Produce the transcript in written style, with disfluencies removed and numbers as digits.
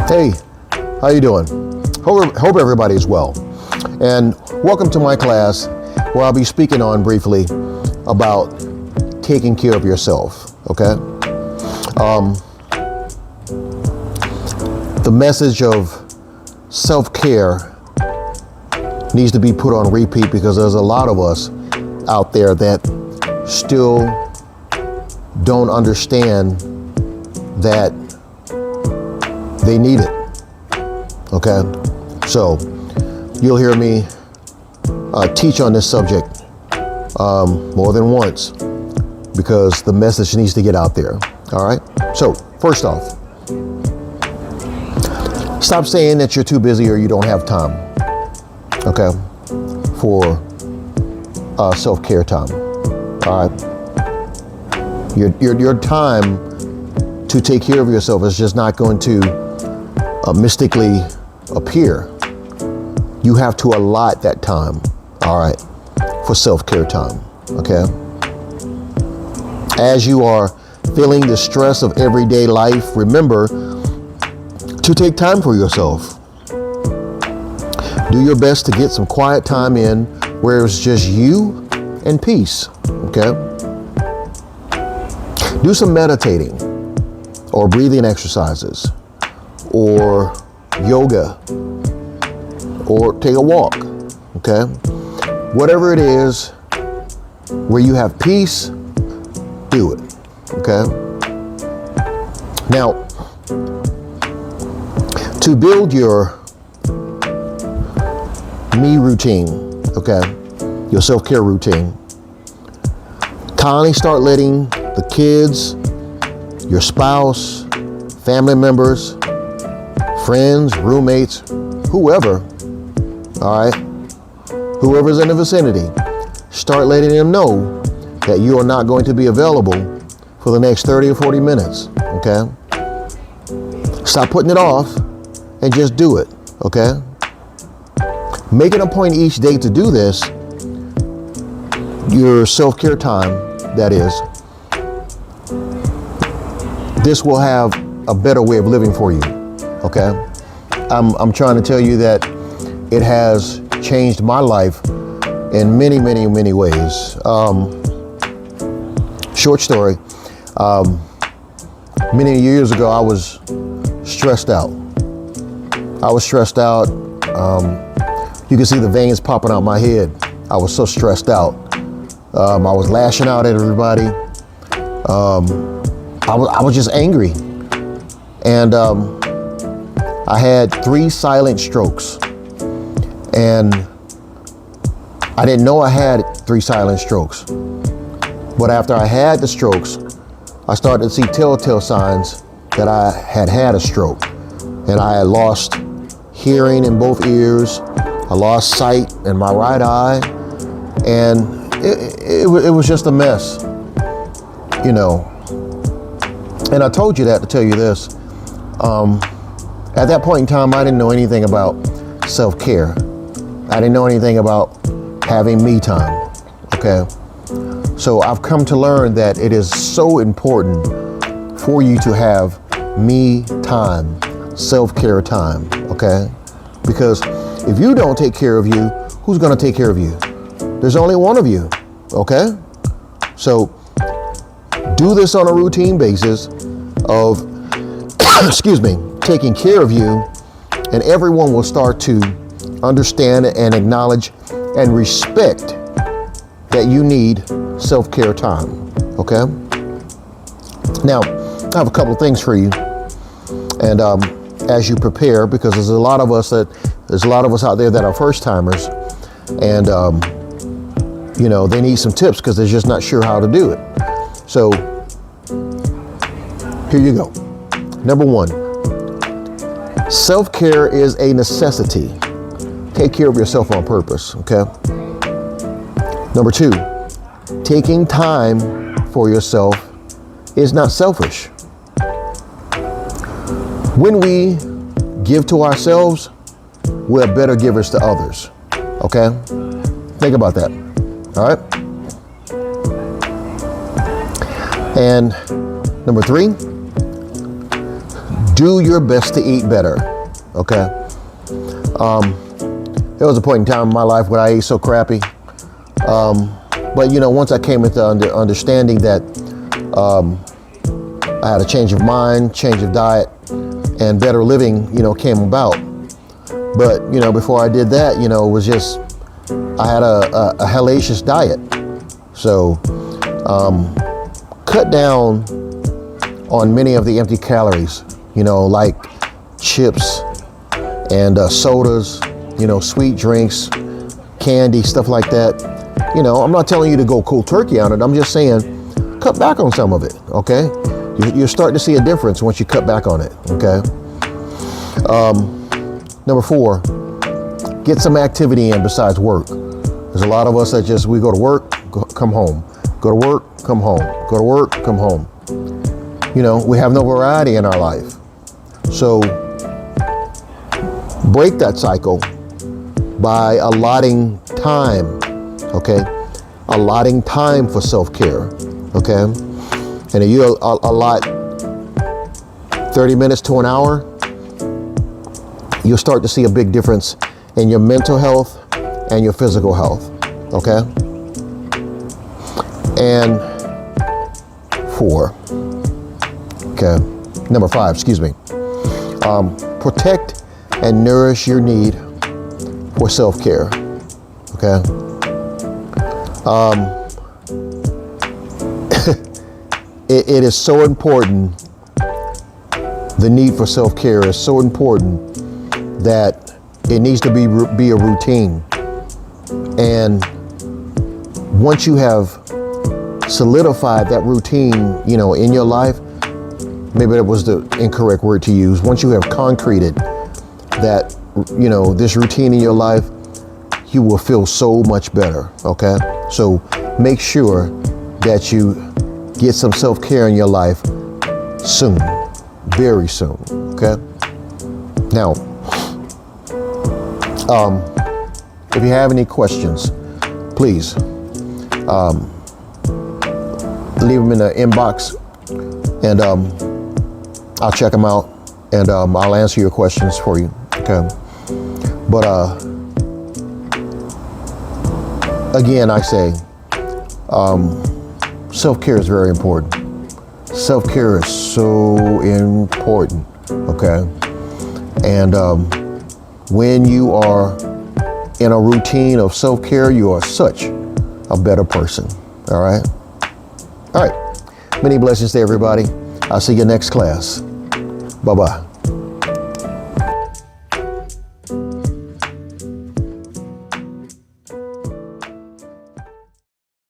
Hey, how you doing? Hope everybody is well. And welcome to my class where I'll be speaking on briefly about taking care of yourself, okay? The message of self-care needs to be put on repeat because there's a lot of us out there that still don't understand that they need it, okay? So you'll hear me teach on this subject more than once because the message needs to get out there, all right? So first off, stop saying that you're too busy or you don't have time, okay, for self-care time, all right? Your time to take care of yourself is just not going to mystically appear. You have to allot that time, all right, for self-care time, okay? As you are feeling the stress of everyday life, remember to take time for yourself. Do your best to get some quiet time in where it's just you and peace, okay? Do some meditating or breathing exercises or yoga or take a walk, okay? Whatever it is where you have peace, do it, okay? Now, to build your me routine, okay, your self-care routine, kindly start letting the kids, your spouse, family members, friends, roommates, whoever, all right, whoever's in the vicinity, start letting them know that you are not going to be available for the next 30 or 40 minutes, okay? Stop putting it off and just do it, okay? Make it a point each day to do this, your self-care time, that is. This will have a better way of living for you, okay? I'm trying to tell you that it has changed my life in many, many, many ways. Short story, many years ago, I was stressed out. You can see the veins popping out my head. I was so stressed out. I was lashing out at everybody. I was just angry. And I had 3 silent strokes. And I didn't know I had 3 silent strokes. But after I had the strokes, I started to see telltale signs that I had had a stroke. And I had lost hearing in both ears. I lost sight in my right eye. And it was just a mess, you know. And I told you that to tell you this. At that point in time, I didn't know anything about self-care. I didn't know anything about having me time, okay? So I've come to learn that it is so important for you to have me time, self-care time, okay? Because if you don't take care of you, who's gonna take care of you? There's only one of you, okay? So do this on a routine basis of, excuse me, taking care of you, and everyone will start to understand and acknowledge and respect that you need self-care time, okay? Now, I have a couple of things for you. And as you prepare, because there's a lot of us out there that are first timers, and you know, they need some tips because they're just not sure how to do it. So here you go. Number 1, self-care is a necessity. Take care of yourself on purpose, okay? Number 2, taking time for yourself is not selfish. When we give to ourselves, we're better givers to others, okay? Think about that, all right? And number 3, do your best to eat better, okay? There was a point in time in my life where I ate so crappy. But you know, once I came into understanding that I had a change of mind, change of diet, and better living, you know, came about. But, you know, before I did that, you know, it was just, I had a hellacious diet. So, cut down on many of the empty calories, you know, like chips and sodas, you know, sweet drinks, candy, stuff like that. You know, I'm not telling you to go cold turkey on it. I'm just saying, cut back on some of it, okay? You're starting to see a difference once you cut back on it, okay? Number 4, get some activity in besides work. There's a lot of us that just, we go to work, come home. Go to work, come home. Go to work, come home. You know, we have no variety in our life. So break that cycle by allotting time, okay? Allotting time for self-care, okay? And if you allot 30 minutes to an hour, you'll start to see a big difference in your mental health and your physical health, okay? And 4, okay, number 5, excuse me. Protect and nourish your need for self-care, okay? It is so important. The need for self-care is so important that it needs to be a routine. And once you have solidified that routine, you know, in your life, maybe that was the incorrect word to use. Once you have concreted that, you know, this routine in your life, you will feel so much better, okay? So make sure that you get some self-care in your life soon, very soon, okay? Now, if you have any questions, please leave them in the inbox, and I'll check them out, and I'll answer your questions for you, okay? But again, I say, self-care is very important. Self-care is so important, okay? And when you are in a routine of self-care, you are such a better person, all right? All right, many blessings to everybody. I'll see you next class. Bye-bye.